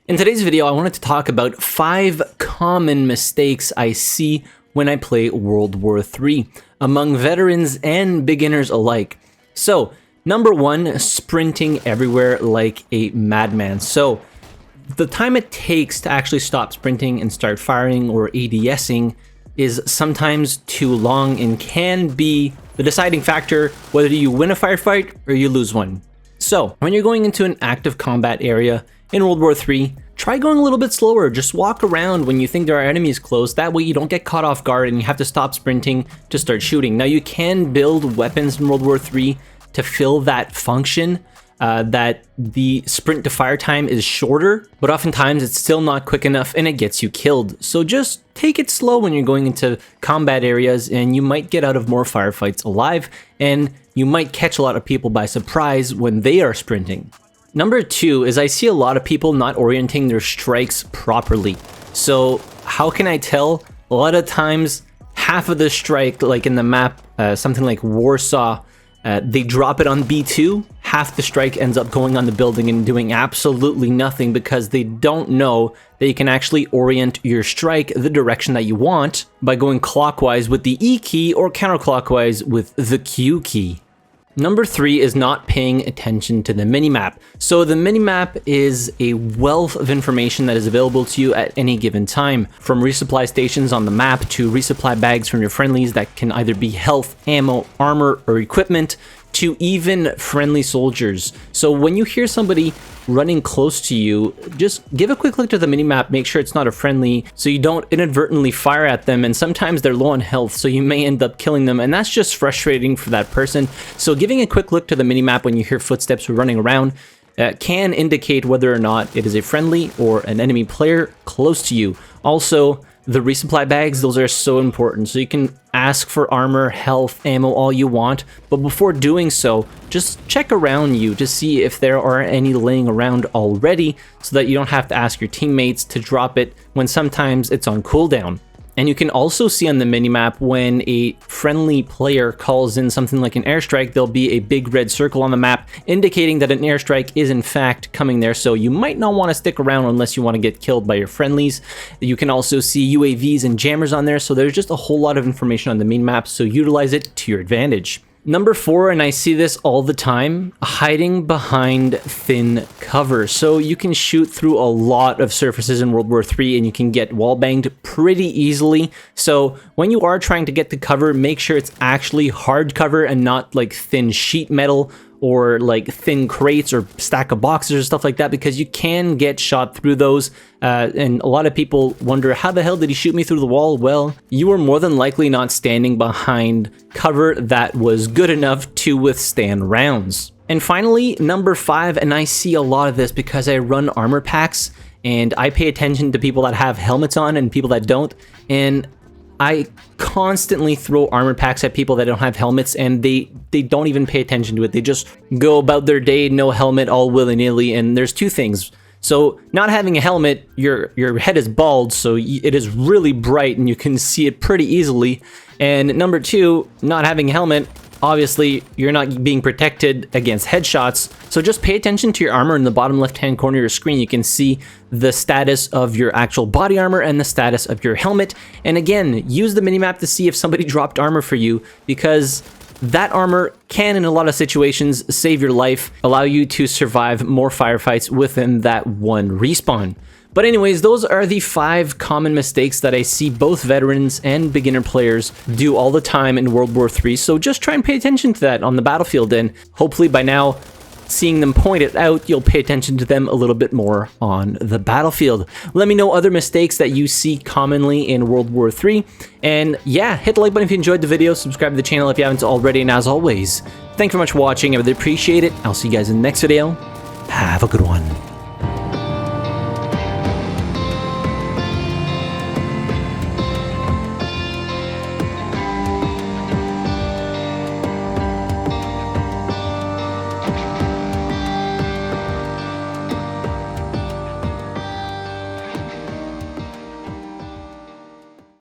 In today's video, I wanted to talk about 5 common mistakes I see when I play World War III among veterans and beginners alike. So, number 1, sprinting everywhere like a madman. So, the time it takes to actually stop sprinting and start firing or ADSing is sometimes too long and can be the deciding factor whether you win a firefight or you lose one. So, when you're going into an active combat area in World War III, try going a little bit slower. Just walk around when you think there are enemies close. That way you don't get caught off guard and you have to stop sprinting to start shooting. Now you can build weapons in World War III to fill that function, that the sprint to fire time is shorter, but oftentimes it's still not quick enough and it gets you killed. So just take it slow when you're going into combat areas and you might get out of more firefights alive, and you might catch a lot of people by surprise when they are sprinting. Number 2 is I see a lot of people not orienting their strikes properly. So how can I tell? A lot of times, half of the strike, like in the map, something like Warsaw, they drop it on B2, half the strike ends up going on the building and doing absolutely nothing because they don't know that you can actually orient your strike the direction that you want by going clockwise with the E key or counterclockwise with the Q key. Number 3 is not paying attention to the minimap. So the minimap is a wealth of information that is available to you at any given time, from resupply stations on the map to resupply bags from your friendlies that can either be health, ammo, armor, or equipment, to even friendly soldiers. So when you hear somebody running close to you, just give a quick look to the minimap, make sure it's not a friendly so you don't inadvertently fire at them, and sometimes they're low on health so you may end up killing them, and that's just frustrating for that person. So giving a quick look to the minimap when you hear footsteps running around can indicate whether or not it is a friendly or an enemy player close to you. Also, the resupply bags, those are so important. So you can ask for armor, health, ammo, all you want, but before doing so, just check around you to see if there are any laying around already so that you don't have to ask your teammates to drop it when sometimes it's on cooldown. And you can also see on the minimap when a friendly player calls in something like an airstrike, there'll be a big red circle on the map indicating that an airstrike is in fact coming there. So you might not want to stick around unless you want to get killed by your friendlies. You can also see UAVs and jammers on there. So there's just a whole lot of information on the minimap, so utilize it to your advantage. Number 4, and I see this all the time, hiding behind thin cover. So you can shoot through a lot of surfaces in World War III and you can get wall banged pretty easily. So when you are trying to get to cover, make sure it's actually hard cover and not like thin sheet metal or like thin crates or stack of boxes or stuff like that, because you can get shot through those. And a lot of people wonder, how the hell did he shoot me through the wall? Well, you were more than likely not standing behind cover that was good enough to withstand rounds. And finally, number 5, and I see a lot of this because I run armor packs and I pay attention to people that have helmets on and people that don't. And I constantly throw armor packs at people that don't have helmets, and they don't even pay attention to it. They just go about their day, no helmet, all willy-nilly. And there's 2 things. So not having a helmet, your head is bald, so it is really bright and you can see it pretty easily. And number 2, not having a helmet, obviously you're not being protected against headshots. So just pay attention to your armor. In the bottom left-hand corner of your screen, you can see the status of your actual body armor and the status of your helmet. And again, use the minimap to see if somebody dropped armor for you, because that armor can, in a lot of situations, save your life, allow you to survive more firefights within that one respawn. But anyways, those are the 5 common mistakes that I see both veterans and beginner players do all the time in World War III. So just try and pay attention to that on the battlefield, and hopefully by now, seeing them point it out, you'll pay attention to them a little bit more on the battlefield. Let me know other mistakes that you see commonly in World War III. And yeah, hit the like button if you enjoyed the video, subscribe to the channel if you haven't already, and as always, thank you very much for watching. I really appreciate it. I'll see you guys in the next video. Have a good one.